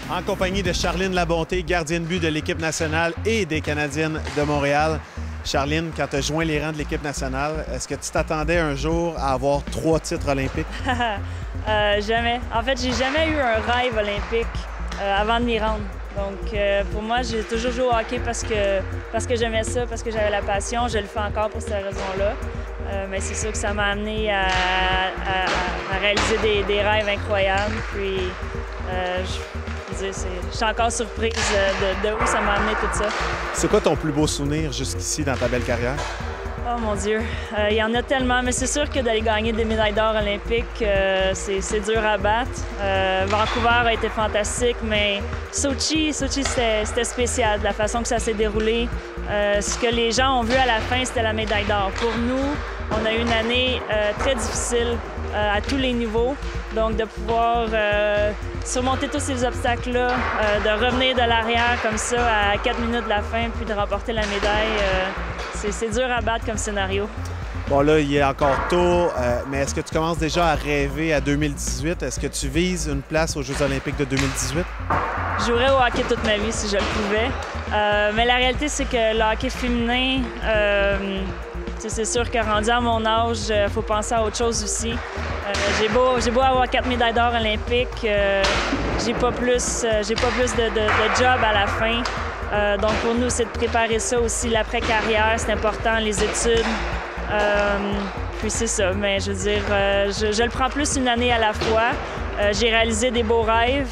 en compagnie de Charline Labonté, gardienne de but de l'équipe nationale et des Canadiennes de Montréal. Charline, quand tu as joint les rangs de l'équipe nationale, est-ce que tu t'attendais un jour à avoir 3 titres olympiques? Jamais. En fait, j'ai jamais eu un rêve olympique avant de m'y rendre. Donc, pour moi, j'ai toujours joué au hockey parce que j'aimais ça, parce que j'avais la passion. Je le fais encore pour cette raison-là. Mais c'est sûr que ça m'a amené à réaliser des rêves incroyables. Puis, je suis encore surprise de où ça m'a amené tout ça. C'est quoi ton plus beau souvenir jusqu'ici dans ta belle carrière? Oh mon Dieu, il y en a tellement, mais c'est sûr que d'aller gagner des médailles d'or olympiques, c'est dur à battre. Vancouver a été fantastique, mais Sochi c'était spécial, de la façon que ça s'est déroulé. Ce que les gens ont vu à la fin, c'était la médaille d'or. Pour nous, on a eu une année très difficile à tous les niveaux, donc de pouvoir surmonter tous ces obstacles-là, de revenir de l'arrière comme ça à 4 minutes de la fin, puis de remporter la médaille, c'est dur à battre comme scénario. Bon, là, il est encore tôt, mais est-ce que tu commences déjà à rêver à 2018? Est-ce que tu vises une place aux Jeux olympiques de 2018? Je jouerais au hockey toute ma vie si je le pouvais. Mais la réalité, c'est que le hockey féminin, c'est sûr que rendu à mon âge, il faut penser à autre chose aussi. J'ai beau avoir 4 médailles d'or olympiques, j'ai pas plus de job à la fin. Donc pour nous, c'est de préparer ça aussi, l'après-carrière, c'est important, les études. Puis c'est ça, mais je veux dire, je le prends plus une année à la fois. J'ai réalisé des beaux rêves.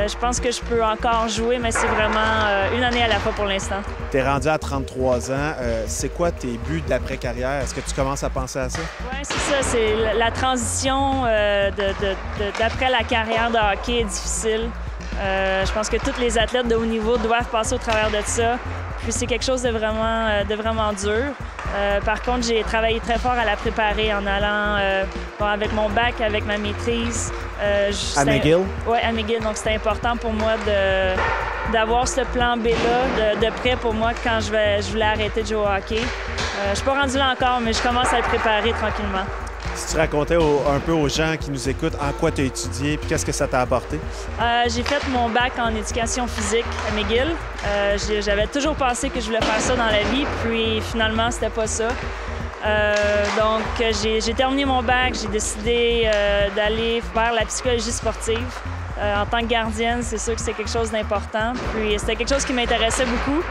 Je pense que je peux encore jouer, mais c'est vraiment une année à la fois pour l'instant. Tu es rendu à 33 ans. C'est quoi tes buts d'après-carrière? Est-ce que tu commences à penser à ça? Oui, c'est ça. C'est la transition d'après la carrière de hockey est difficile. Je pense que tous les athlètes de haut niveau doivent passer au travers de ça. Puis c'est quelque chose de vraiment dur. Par contre, j'ai travaillé très fort à la préparer en allant avec mon bac, avec ma maîtrise. À McGill? Oui, à McGill. Donc, c'était important pour moi d'avoir ce plan B-là de prêt pour moi quand je voulais arrêter de jouer au hockey. Je ne suis pas rendue là encore, mais je commence à le préparer tranquillement. Si tu racontais un peu aux gens qui nous écoutent en quoi tu as étudié et qu'est-ce que ça t'a apporté? J'ai fait mon bac en éducation physique à McGill. J'avais toujours pensé que je voulais faire ça dans la vie, puis finalement, c'était pas ça. Donc, j'ai terminé mon bac, j'ai décidé d'aller faire la psychologie sportive. En tant que gardienne, c'est sûr que c'est quelque chose d'important. Puis c'était quelque chose qui m'intéressait beaucoup.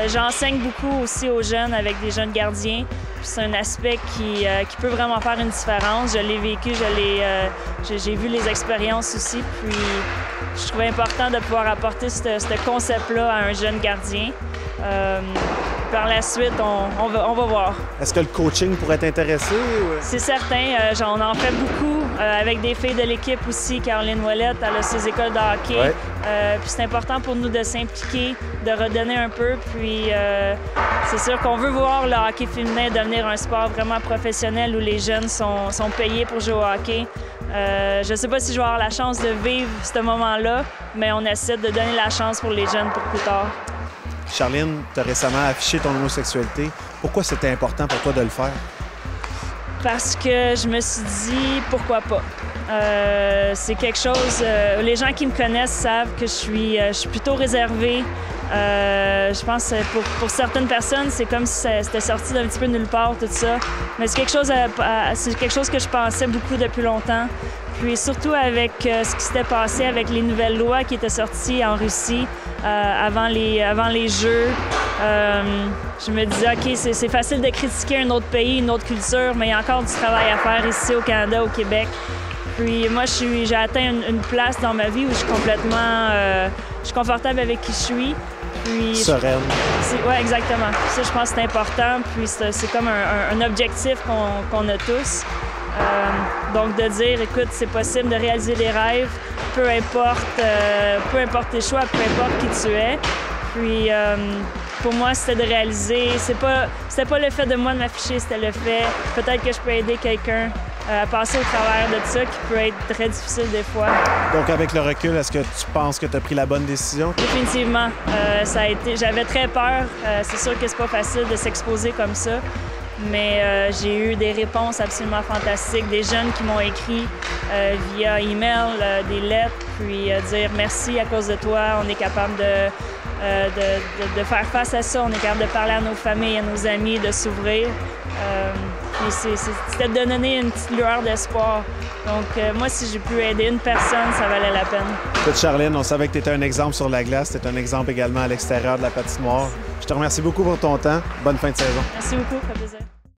J'enseigne beaucoup aussi aux jeunes avec des jeunes gardiens. C'est un aspect qui peut vraiment faire une différence. Je l'ai vécu, j'ai vu les expériences aussi. Puis je trouvais important de pouvoir apporter ce concept-là à un jeune gardien. Par la suite, on va voir. Est-ce que le coaching pourrait t'intéresser? C'est certain. On en fait beaucoup avec des filles de l'équipe aussi. Caroline Ouellette, elle a ses écoles de hockey. Ouais. Puis c'est important pour nous de s'impliquer, de redonner un peu. Puis c'est sûr qu'on veut voir le hockey féminin devenir un sport vraiment professionnel où les jeunes sont payés pour jouer au hockey. Je ne sais pas si je vais avoir la chance de vivre ce moment-là, mais on essaie de donner la chance pour les jeunes pour plus tard. Charline, tu as récemment affiché ton homosexualité. Pourquoi c'était important pour toi de le faire? Parce que je me suis dit, pourquoi pas? C'est quelque chose... les gens qui me connaissent savent que je suis plutôt réservée. Je pense que pour certaines personnes, c'est comme si c'était sorti d'un petit peu nulle part, tout ça. Mais c'est quelque chose que je pensais beaucoup depuis longtemps. Puis surtout avec ce qui s'était passé avec les nouvelles lois qui étaient sorties en Russie avant les Jeux. Je me disais, OK, c'est facile de critiquer un autre pays, une autre culture, mais il y a encore du travail à faire ici au Canada, au Québec. Puis moi, j'ai atteint une place dans ma vie où je suis complètement... je suis confortable avec qui je suis. Puis, sereine. Oui, exactement. Ça, je pense que c'est important. Puis c'est comme un objectif qu'on a tous. Donc de dire, écoute, c'est possible de réaliser des rêves, peu importe tes choix, peu importe qui tu es. Puis pour moi, c'était de réaliser. C'était pas le fait de moi de m'afficher, c'était le fait peut-être que je peux aider quelqu'un à passer au travers de ça qui peut être très difficile des fois. Donc avec le recul, est-ce que tu penses que tu as pris la bonne décision? Définitivement. J'avais très peur. C'est sûr que c'est pas facile de s'exposer comme ça. Mais j'ai eu des réponses absolument fantastiques, des jeunes qui m'ont écrit via email, des lettres, puis dire merci à cause de toi, on est capable de faire face à ça, on est capable de parler à nos familles, à nos amis, de s'ouvrir. Puis c'était de donner une petite lueur d'espoir. Donc moi, si j'ai pu aider une personne, ça valait la peine. Écoute, Charline, on savait que tu étais un exemple sur la glace, tu étais un exemple également à l'extérieur de la patinoire. Je te remercie beaucoup pour ton temps. Bonne fin de saison. Merci beaucoup, ça fait plaisir.